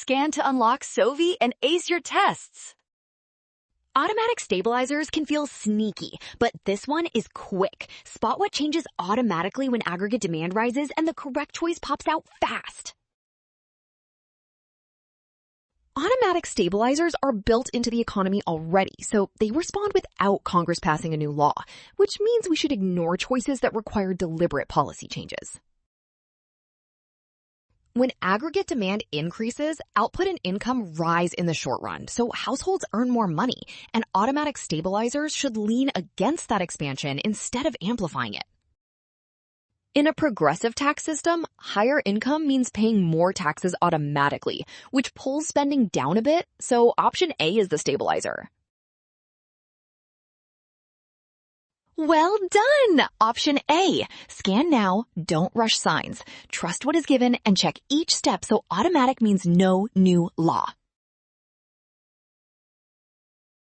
Scan to unlock Sovi and ace your tests. Automatic stabilizers can feel sneaky, but this one is quick. Spot what changes automatically when aggregate demand rises and the correct choice pops out fast. Automatic stabilizers are built into the economy already, so they respond without Congress passing a new law, which means we should ignore choices that require deliberate policy changes. When aggregate demand increases, output and income rise in the short run, so households earn more money, and automatic stabilizers should lean against that expansion instead of amplifying it. In a progressive tax system, higher income means paying more taxes automatically, which pulls spending down a bit, so option A is the stabilizer. Well done! Option A. Scan now, don't rush signs. Trust what is given and check each step so automatic means no new law.